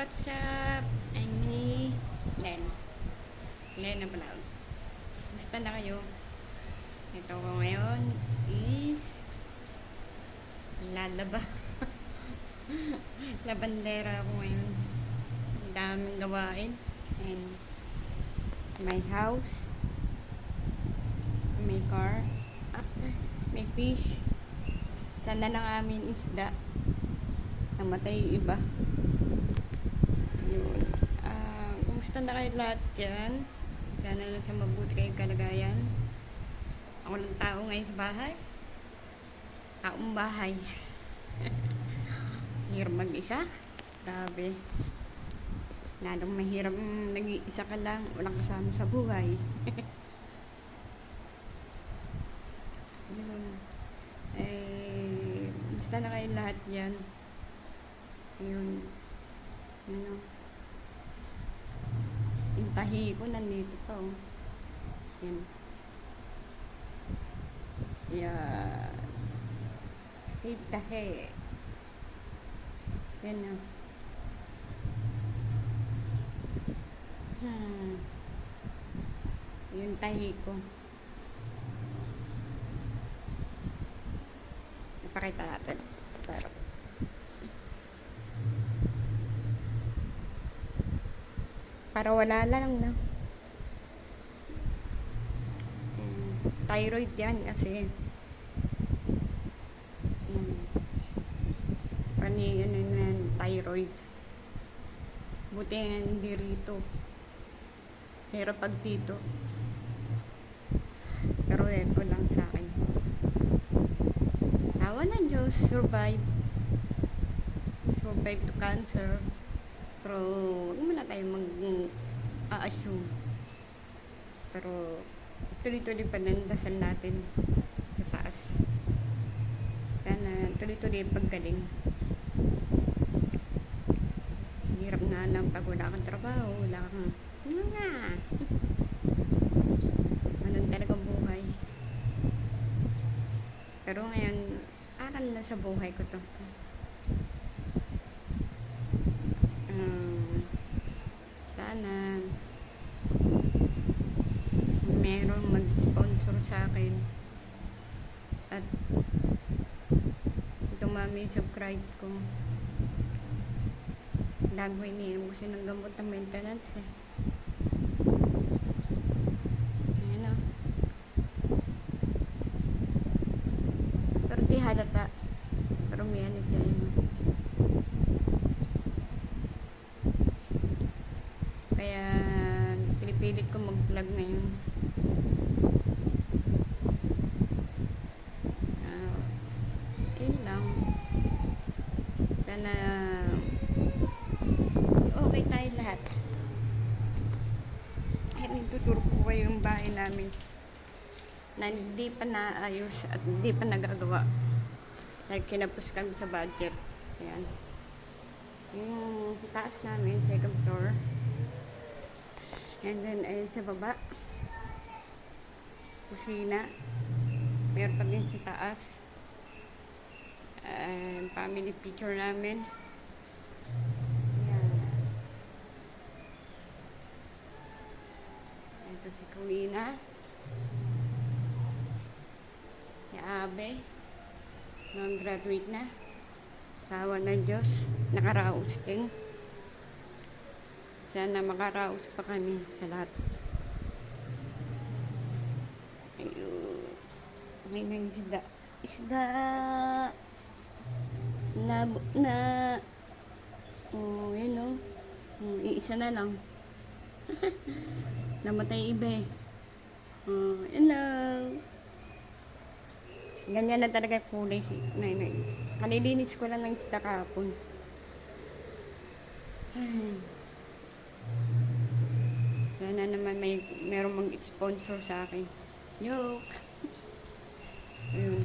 what's up? I'm me, Len. Len na pala. Gusto na kayo? Ito ko ngayon is lalaba. Labandera ako ngayon. Ang daming gawain. And my house, may car, may fish. Sana ng amin isda. Namatay yung iba. Yun. Kumusta na kayo lahat dyan? Sana lang sa mabuti kayong kalagayan. Ako lang tao ngayon sa bahay. Taong bahay. Hirap mag-isa. Grabe. Lalong mahirap nag-iisa ka lang. Walang kasama sa buhay. Yun. Kumusta na kayo lahat dyan? Yun. Ano? Yung tahi ko nandito pa, oh. Yan. Yeah. Save tahi. Yan, oh. Yung tahi ko. Ipakita natin. Pero para wala lang na. Thyroid yan kasi. Ano yan, thyroid. Buti nga hindi rito. Pero pag dito. Pero ito lang sa akin. Sawa ng Diyos, survive. Survive to cancer. Pero huwag muna tayo mag-a-assume. Pero tuloy-tuloy pa ng dasal natin sa taas. Sana tuloy-tuloy paggaling. Hirap nga lang pag wala kang trabaho, wala kang nga. Ganun talaga buhay. Pero ngayon, aral na sa buhay ko to. Sana merong mag-sponsor sa akin at dumami yung subscribe ko. Dami ko iniinom kasi ng gamot ng maintenance eh. Ayan o. Pero di halata. Pero may ano siya yun. Kaya pinipilit ko mag-vlog ngayon. So, yun lang. Sana okay tayo lahat. Ituturo ko kayo yung bahay namin na hindi pa naayos at hindi pa nagagawa. Dahil kinapos kami sa budget. Ayan. Yung sa taas namin, second floor. And then, ayun sa baba. Kusina. Meron pa din sa taas. Family picture namin. Ayan. Ito si Kuina. Si Abe. Non-graduate na. Sawa ng Diyos. Nakaraos din. Sana makaraos pa kami sa lahat. Ayun. May nang isda. Isda! Na. Oh, yun o. Oh, iisa na lang. Namatay iba eh. Oh, hello. Ganyan na talaga yung kulay si Nay. Kalilinis ko lang ng isda kahapon. Sana naman merong mag-sponsor sa akin. Joke. Ayun.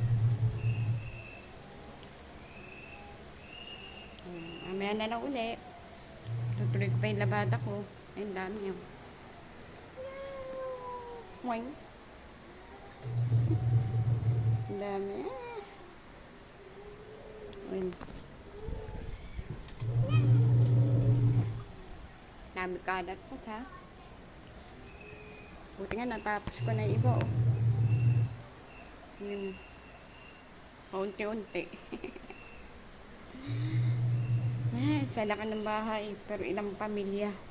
Mamaya na lang ulit. Tutuloy ko pa yung labada ko. Ayun, dami yun. Moing. Ang dami. Ayun. dami kalat po ha. Buti nga natapos ko na yung iba oh. Yung unti-unti. Sa laki ng bahay pero ilang pamilya.